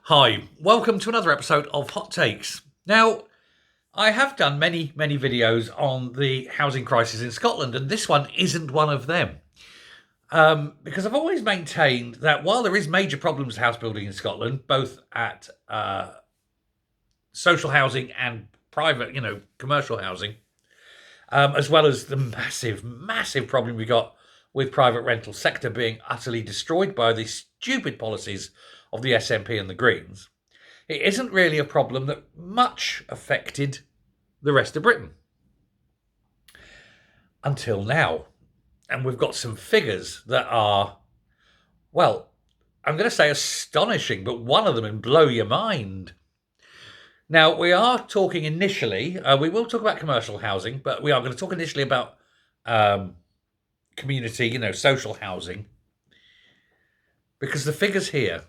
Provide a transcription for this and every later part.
Hi, welcome to another episode of Hot Takes. Now, I have done many videos on the housing crisis in Scotland, and this one isn't one of them. Because I've always maintained that while there is major problems with house building in Scotland, both at social housing and private, commercial housing, as well as the massive problem we got with private rental sector being utterly destroyed by the stupid policies of the SNP and the Greens, it isn't really a problem that much affected the rest of Britain. Until now. And we've got some figures that are, well, I'm going to say astonishing, but one of them will blow your mind. Now, we are talking initially, we will talk about commercial housing, but we are going to talk initially about community, social housing. Because the figures here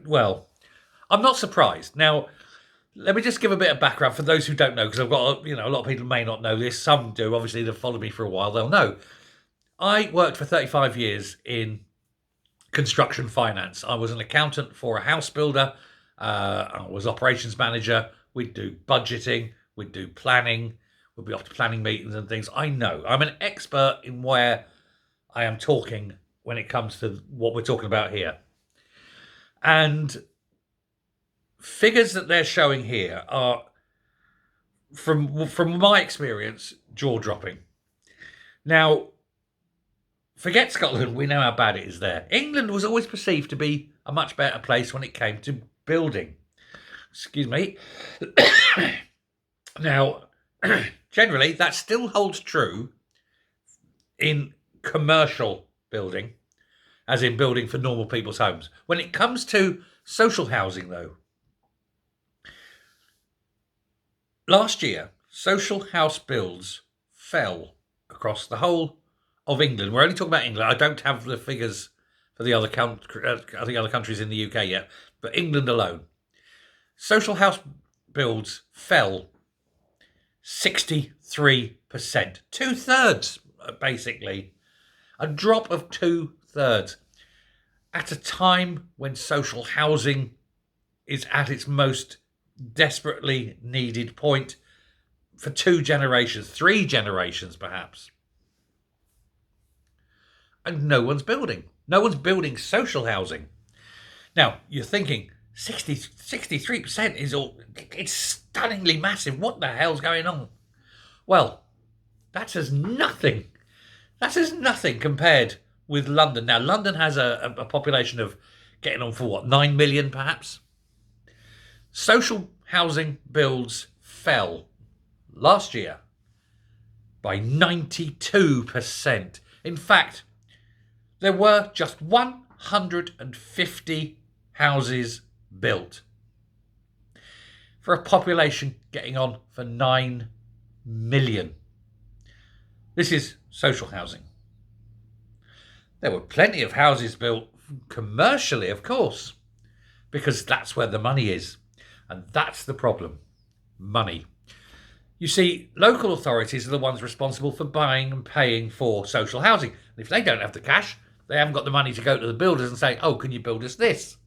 well, I'm not surprised. Now, let me just give a bit of background for those who don't know, because I've got, a lot of people may not know this. Some do. Obviously, they've followed me for a while. They'll know. I worked for 35 years in construction finance. I was an accountant for a house builder. I was operations manager. We'd do budgeting. We'd do planning. We'd be off to planning meetings and things. I know. I'm an expert in where I am talking when it comes to what we're talking about here. And figures that they're showing here are, from my experience, jaw-dropping. Now, forget Scotland, we know how bad it is there. England was always perceived to be a much better place when it came to building. Excuse me. Now, generally, that still holds true in commercial building, as in building for normal people's homes. When it comes to social housing, though, last year, social house builds fell across the whole of England. We're only talking about England. I don't have the figures for the other countries in the UK yet, but England alone. Social house builds fell 63%. Two-thirds, basically. A drop of two-thirds. At a time when social housing is at its most desperately needed point for 2 generations, 3 generations perhaps. And no one's building. No one's building social housing. Now, you're thinking 63% is it's stunningly massive. What the hell's going on? Well, that's as nothing. That's as nothing compared with London. Now, London has a population of getting on for 9 million perhaps. Social housing builds fell last year by 92%. In fact, there were just 150 houses built for a population getting on for 9 million. This is social housing. There were plenty of houses built commercially, of course, because that's where the money is. And that's the problem. Money. You see, local authorities are the ones responsible for buying and paying for social housing. And if they don't have the cash, they haven't got the money to go to the builders and say, oh, can you build us this?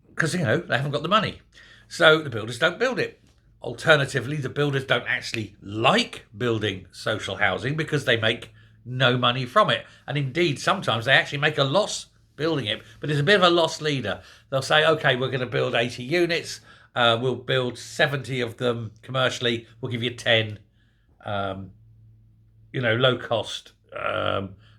Because, they haven't got the money. So the builders don't build it. Alternatively, the builders don't actually like building social housing because they make no money from it. And indeed, sometimes they actually make a loss building it, but it's a bit of a loss leader. They'll say, okay, we're going to build 80 units. We'll build 70 of them commercially. We'll give you 10, low cost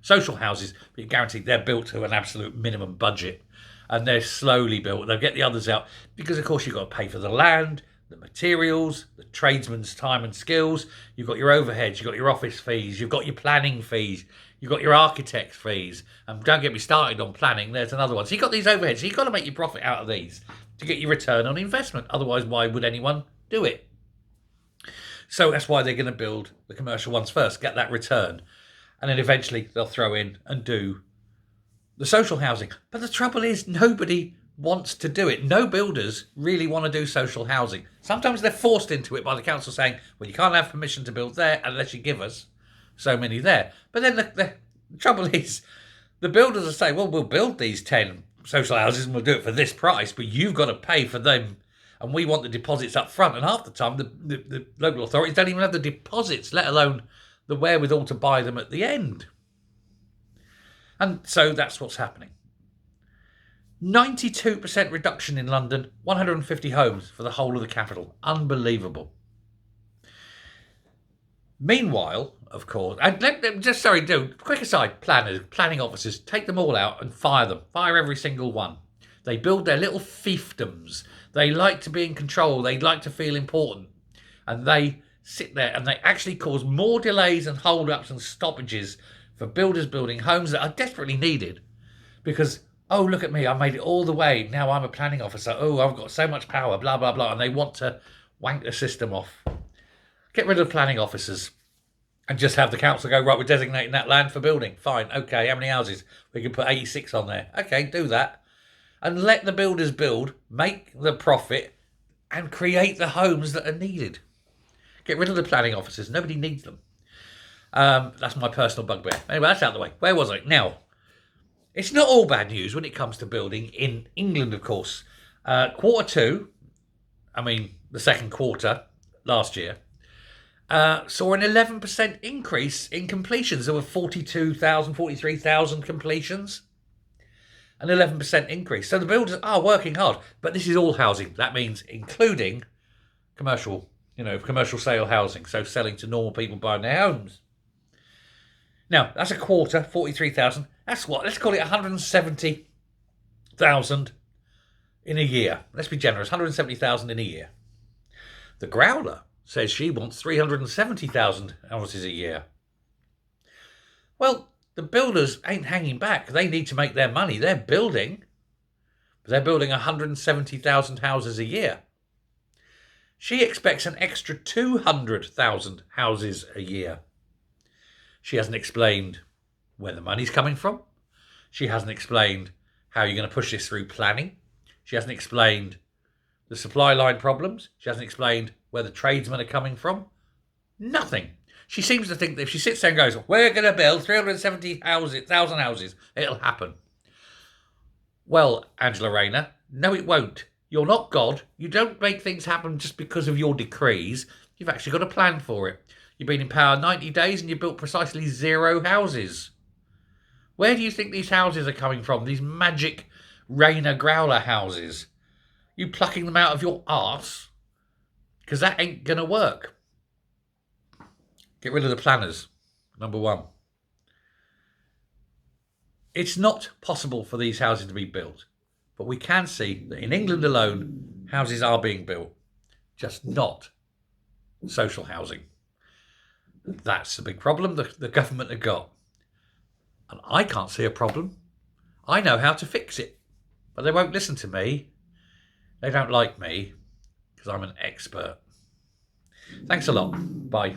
social houses. But you're guaranteed they're built to an absolute minimum budget. And they're slowly built. They'll get the others out because, of course, you've got to pay for the land, the materials, the tradesman's time and skills. You've got your overheads, you've got your office fees, you've got your planning fees, you've got your architect's fees. And don't get me started on planning, there's another one. So you've got these overheads, so you've got to make your profit out of these to get your return on investment. Otherwise, why would anyone do it? So that's why they're going to build the commercial ones first, get that return. And then eventually they'll throw in and do the social housing. But the trouble is, nobody wants to do it. No builders really want to do social housing. Sometimes they're forced into it by the council saying, well, you can't have permission to build there unless you give us so many there. But then the trouble is, The builders are saying, well, we'll build these 10 social houses and we'll do it for this price, but you've got to pay for them. And we want the deposits up front. And half the time, the local authorities don't even have the deposits, let alone the wherewithal to buy them at the end. And so that's what's happening. 92% reduction in London, 150 homes for the whole of the capital. Unbelievable. Meanwhile, of course, and quick aside, planners, planning officers, take them all out and fire them. Fire every single one. They build their little fiefdoms. They like to be in control. They like to feel important. And they sit there and they actually cause more delays and hold-ups and stoppages for builders building homes that are desperately needed. Because, oh, look at me, I made it all the way. Now I'm a planning officer. Oh, I've got so much power, blah, blah, blah. And they want to wank the system off. Get rid of planning officers and just have the council go, right, we're designating that land for building. Fine, okay, how many houses? We can put 86 on there. Okay, do that. And let the builders build, make the profit, and create the homes that are needed. Get rid of the planning officers. Nobody needs them. That's my personal bugbear. Anyway, that's out of the way. Where was I? Now, it's not all bad news when it comes to building in England, of course. The second quarter last year, saw an 11% increase in completions. There were 43,000 completions. An 11% increase. So the builders are working hard. But this is all housing. That means including commercial sale housing. So selling to normal people buying their homes. Now, that's a quarter, 43,000. That's what? Let's call it 170,000 in a year. Let's be generous, 170,000 in a year. The Growler says she wants 370,000 houses a year. Well, the builders ain't hanging back. They need to make their money. They're building. They're building 170,000 houses a year. She expects an extra 200,000 houses a year. She hasn't explained where the money's coming from. She hasn't explained how you're going to push this through planning. She hasn't explained the supply line problems. She hasn't explained where the tradesmen are coming from. Nothing. She seems to think that if she sits there and goes, we're going to build 370,000 houses, it'll happen. Well, Angela Rayner, no it won't. You're not God. You don't make things happen just because of your decrees. You've actually got a plan for it. You've been in power 90 days and you built precisely 0 houses. Where do you think these houses are coming from? These magic Rayner Growler houses? You plucking them out of your arse? Because that ain't going to work. Get rid of the planners, number one. It's not possible for these houses to be built, but we can see that in England alone, houses are being built, just not social housing. That's the big problem the government have got. And I can't see a problem. I know how to fix it, but they won't listen to me. They don't like me because I'm an expert. Thanks a lot. Bye.